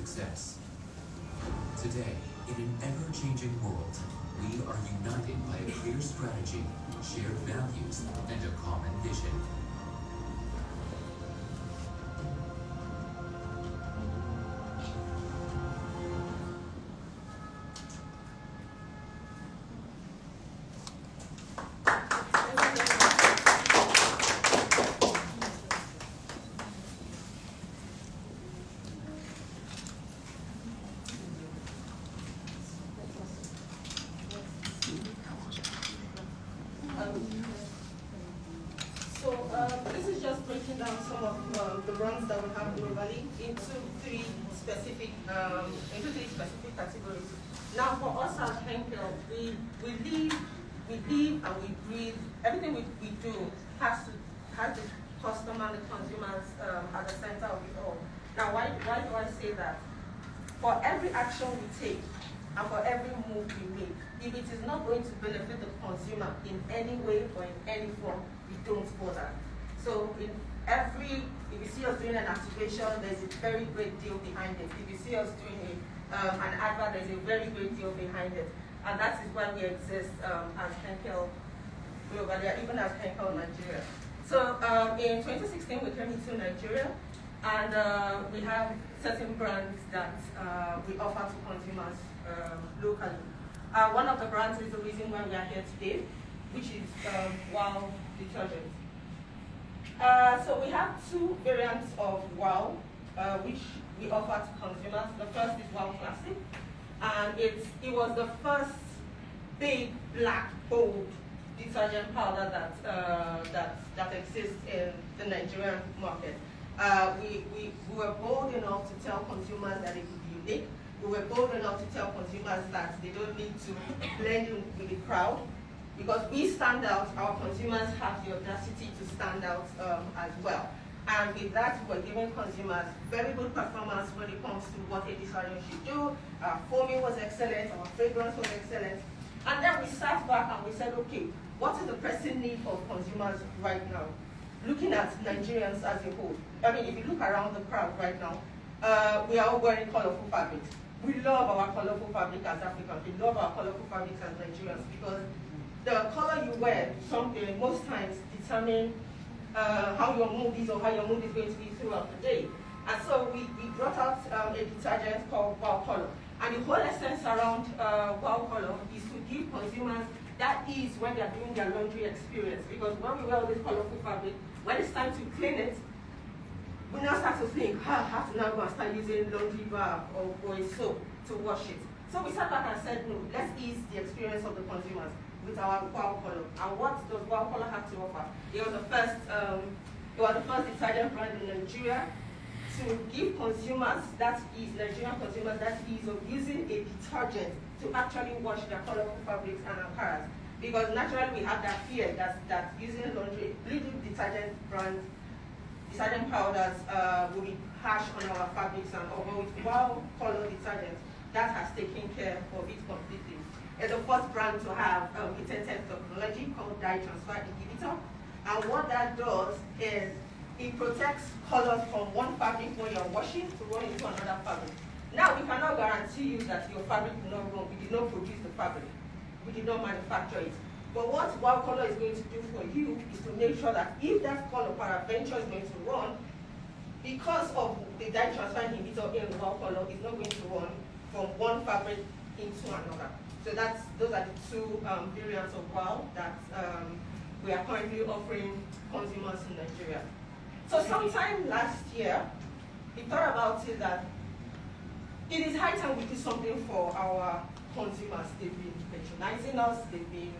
success. Today, in an ever-changing world, we are united by a clear strategy, shared values, and a common vision. This is just breaking down some of the brands that we have globally into three specific categories. Now, for us at Henkel, we live and we breathe. Everything we do has the customer and the consumers at the center of it all. Now, why do I say that? For every action we take and for every move we make, if it is not going to benefit the consumer in any way or in any form, we don't bother. So if you see us doing an activation, there's a very great deal behind it. If you see us doing an advert, there's a very great deal behind it. And that is why we exist as Henkel globally, even as Henkel Nigeria. So in 2016, we came into Nigeria, and we have certain brands that we offer to consumers locally. One of the brands is the reason why we are here today, which is WAW detergent. So we have two variants of WAW, which we offer to consumers. The first is WAW Classic, and it was the first big, black, bold detergent powder that exists in the Nigerian market. We were bold enough to tell consumers that it could be unique. We were bold enough to tell consumers that they don't need to blend in with the crowd, because we stand out, our consumers have the audacity to stand out as well. And with that, we're giving consumers very good performance when it comes to what a detergent should do. Our foaming was excellent, our fragrance was excellent. And then we sat back and we said, okay, what is the pressing need of consumers right now? Looking at Nigerians as a whole. I mean, if you look around the crowd right now, we are all wearing colorful fabrics. We love our colorful fabric as Africans. We love our colorful fabrics as Nigerians, because the color you wear most times determine how your mood is or how your mood is going to be throughout the day. And so we brought out a detergent called WAW Color. And the whole essence around WAW Color is to give consumers that ease when they're doing their laundry experience. Because when we wear all this colorful fabric, when it's time to clean it, we now start to think, I have to now go and start using laundry bar or a soap to wash it. So we sat back and said, no, let's ease the experience of the consumers with our WAW Color. And what does WAW Color have to offer? It was the first detergent brand in Nigeria to give consumers that ease, Nigerian consumers that ease of using a detergent to actually wash their colorful fabrics and apparel. Because naturally we have that fear that using bleeding detergent brands, detergent powders will be harsh on our fabrics, and although with WAW Color detergent, that has taken care of it completely. It's the first brand to have patented technology called dye transfer inhibitor. And what that does is it protects colors from one fabric when you're washing to run into another fabric. Now, we cannot guarantee you that your fabric will not run. We did not produce the fabric. We did not manufacture it. But what WAW Color is going to do for you is to make sure that if that color peradventure is going to run, because of the dye transfer inhibitor in WAW Color, it's not going to run from one fabric into another. So those are the two variants of WAW that we are currently offering consumers in Nigeria. So sometime last year, we thought about it that it is high time we do something for our consumers. They've been patronizing us, they've been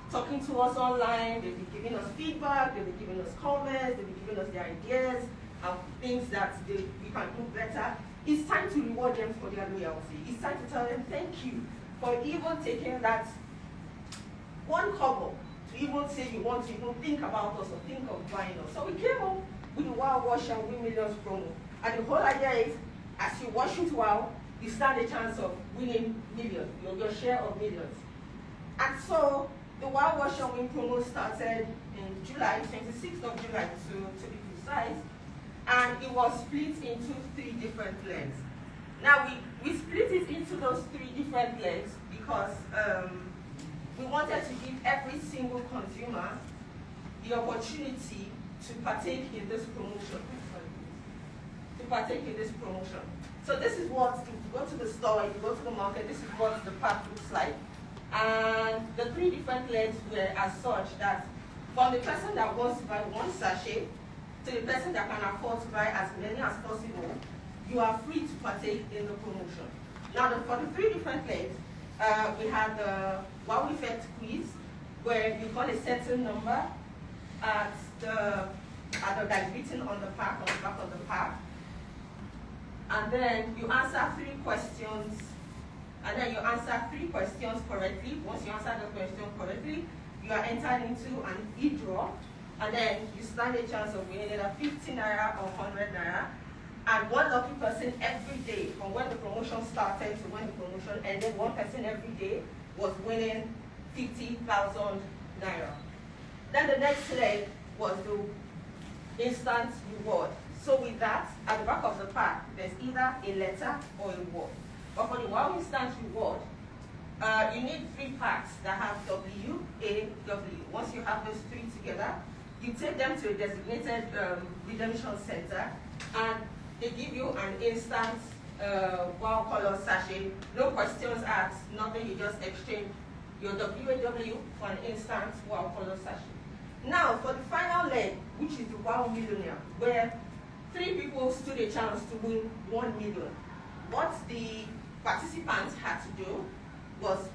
talking to us online, they've been giving us feedback, they've been giving us comments, they've been giving us their ideas and things that we can do better. It's time to reward them for their loyalty. It's time to tell them thank you for even taking that one couple to even say you want to even think about us or think of buying us. So we came up with the WAW Wash and Win Millions promo. And the whole idea is, as you wash with WAW, you stand a chance of winning millions, your share of millions. And so the WAW Wash and Win promo started in July, 26th of July to be precise. And it was split into 3 different legs. Now we split it into those three different legs because we wanted to give every single consumer the opportunity to partake in this promotion. So this is what, if you go to the store, if you go to the market, this is what the pack looks like. And the three different legs were as such that from the person that wants to buy one sachet to the person that can afford to buy as many as possible, you are free to partake in the promotion. Now, for the three different legs, we had the WAW effect quiz, where you got a certain number that is written on the pack, on the back of the pack. And then you answer three questions, and then you answer three questions correctly. Once you answer the question correctly, you are entered into an e-draw, and then you stand a chance of winning either 50 naira or 100 naira. And one lucky person every day, from when the promotion started to when the promotion ended, one person every day was winning 50,000 naira. Then the next leg was the instant reward. So with that, at the back of the pack, there's either a letter or a word. But for the WAW instant reward, you need three packs that have W, A, W. Once you have those three together, you take them to a designated redemption center, and they give you an instant WAW color sachet. No questions asked, nothing, you just exchange your WAW for an instant WAW color sachet. Now, for the final leg, which is the WAW Millionaire, where three people stood a chance to win 1 million. What the participants had to do was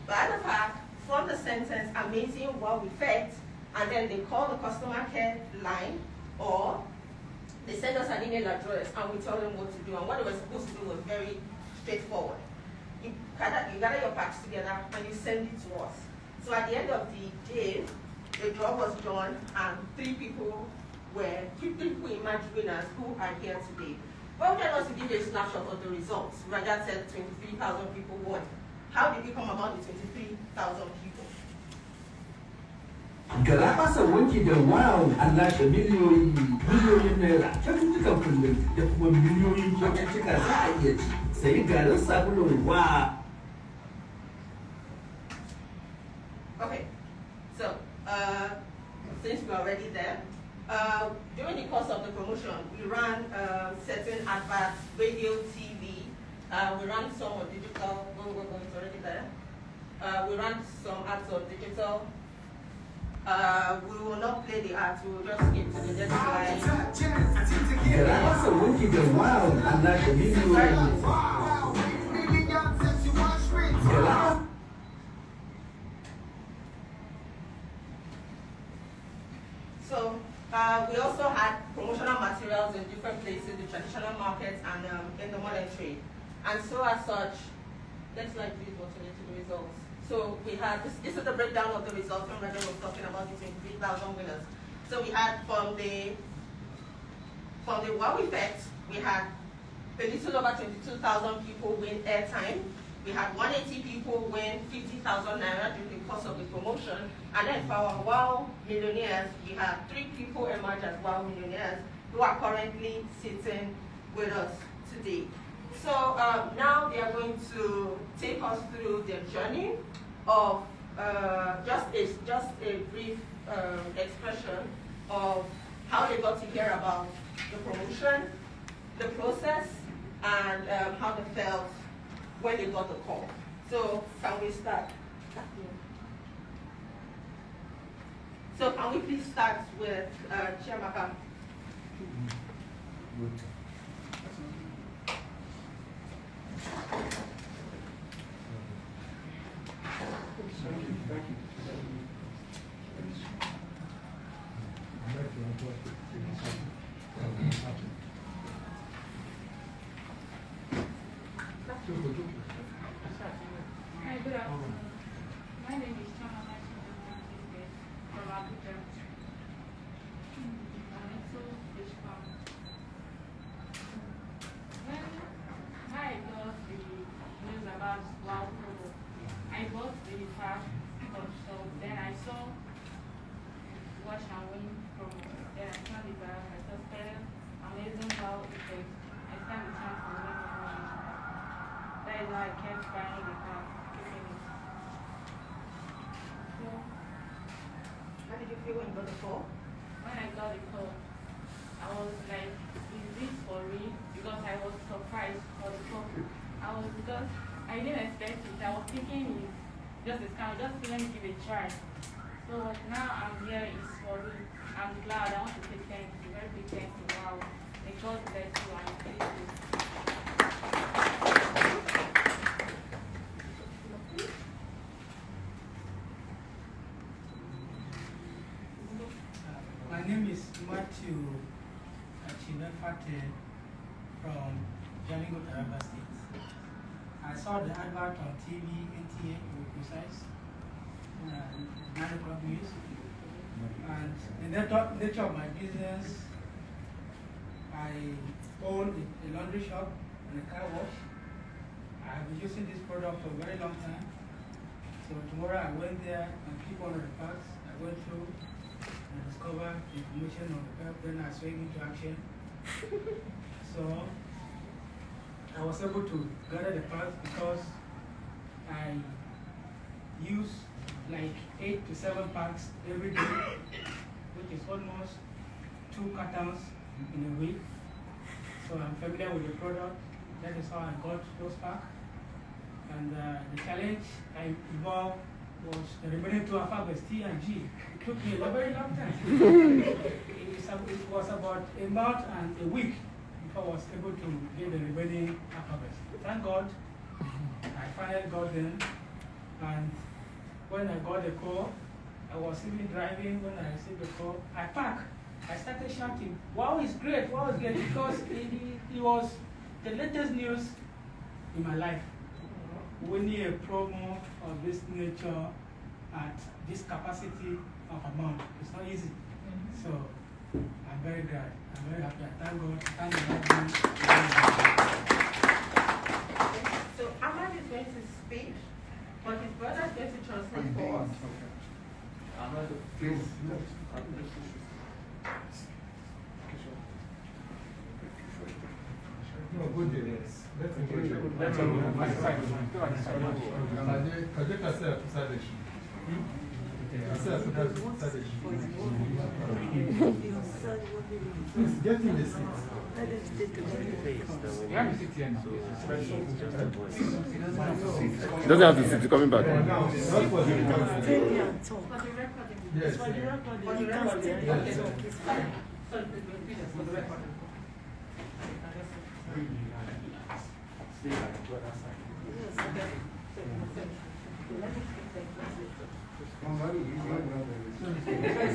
buy the pack, form the sentence, amazing WAW effect, and then they call the customer care line, or they send us an email address and we tell them what to do. And what they were supposed to do was very straightforward. You gather your packs together and you send it to us. So at the end of the day, the draw was done, and three people emerged winners who are here today. Well, we want to give you a snapshot of the results. Raja said 23,000 people won. How did we come about the 23,000 people? Garabasa wanki da wow an lashe miliyoyin naira kyaututtukan kullum da kuma miliyoyin kyaututtuka za a iya ci sayi garin sabulun wa. Okay, so since we're already there, during the course of the promotion, we ran certain adverts, radio, TV. We ran some on digital. It's already there. We ran some ads on digital. We will not play the ads. We will just skip to the next slide. Garabasa wanki da wow an lashe miliyoyin. So we also had promotional materials in different places, the traditional markets and in the modern trade. And so as such, next slide please, what's related to the results. So we had, this is the breakdown of the results when Regan was talking about the 23,000 winners. So we had from the WAW effect, we had a little over 22,000 people win airtime. We had 180 people win 50,000 naira during the course of the promotion. And then for our WAW Millionaires, we had 3 people emerge as WAW Millionaires who are currently sitting with us today. So now they are going to take us through their journey of just a brief expression of how they got to hear about the promotion, the process, and how they felt when they got the call. So can we start? So can we please start with Chiamaka? Thank you. Hi, good afternoon. My name is Chama from Abuja. I'm also fish farm. When I got the news about WAW Promo, I bought the pack from shop. Then I saw Wash and Win from. Then I saw the bag. I saw amazing WAW effect. I stand the chance to win 1 million. know, I kept buying the car, keeping it. So, How did you feel when you got the call? when I got the call, I was like, is this for real? Because I was surprised for the call. Because I didn't expect it. I was thinking it's just a scam, just let me give it a try. So now I'm here, it's for real. I'm glad. I want to say thank you, very big thank you. Wow. May God bless you and please you. My name is Matthew Chinefate from Jalingo, Taraba State. I saw the advert on TV, NTA to be precise, 9 o'clock news. And in the nature of my business, I own a laundry shop and a car wash. I have been using this product for a very long time. So tomorrow I went there and picked one of the parts. I went through and discovered the information on the part, then I swung into action. So I was able to gather the parts because I use like 8 to 7 packs every day, which is almost 2 cartons in a week. So I'm familiar with the product. That is how I got those packs. And the challenge I involved was the remaining 2 alphabets, T and G. It took me a very long time. It was about a month and a week before I was able to get the remaining alphabets. Thank God, I finally got them. And when I got the call, I was even driving when I received the call. I parked. I started shouting, wow, it's great, wow, it's great, because it was the latest news in my life. Winning a promo of this nature at this capacity of amount, it's not easy. So I'm very glad. I'm very happy. I thank God. Thank God. So Ahmad is going to speak, but his brother is going to translate for us. Ahmad, please. No, good day. Let's engage. Please get in the seat. Doesn't have to sit, coming back. Now, that was the yes. For the recording. Yes.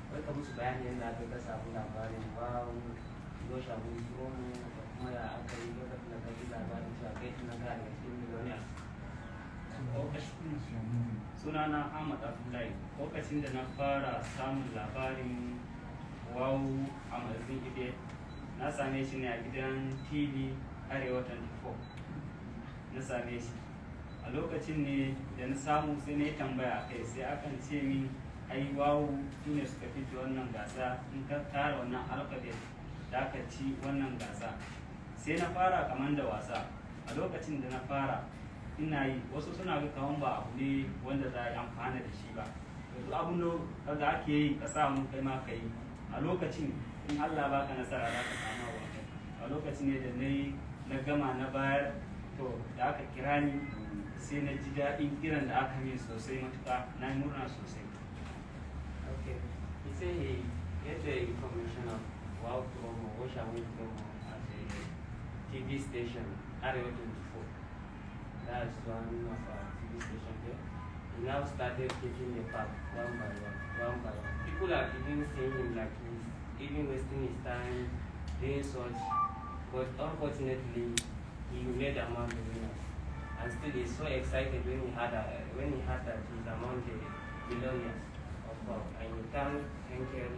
Wai musu bayani yadda aka ka samu labarin WAW yau shagun promo da kuma ya aka yi lokacin da ka ji labarin cewa kai tuna ka daga cikin Millionaire. Sunana Ahmad Abdullahi. Lokacin da na fara samun labarin WAW a mazin ibe, na same shi ne a gidan TV Arewa 24. Na same shi. A lokacin ne da na samu sai na yi tambaya kai sai akan ce min ai WAW su ne suka fito wannan gasa, in ka tara wannan alfabet da aka ci wannan gasa. Sai na fara kaman da wasa. A lokacin da na fara ina yi, wasu suna ga kaman ba abu ne wanda za a yi amfana da shi ba. Yanzu abun da ake yi ka samu kai ma ka yi. A lokacin in Allah baka nasara za ka samu abu. A lokacin ne da na gama na bayar, to da aka kira ni sai na ji daɗin kiran da aka min sosai matuƙa, na yi murna sosai. Okay. He said he get the information of WAW promo, Washawi promo at a TV station, Arewa 24. That's one of our TV station there. He now started taking the pack one by one. People are even seeing him like he's even wasting his time doing such, but unfortunately, he made among the winners. And still, he's so excited when he had that he's among the millionaires. And you can't thank him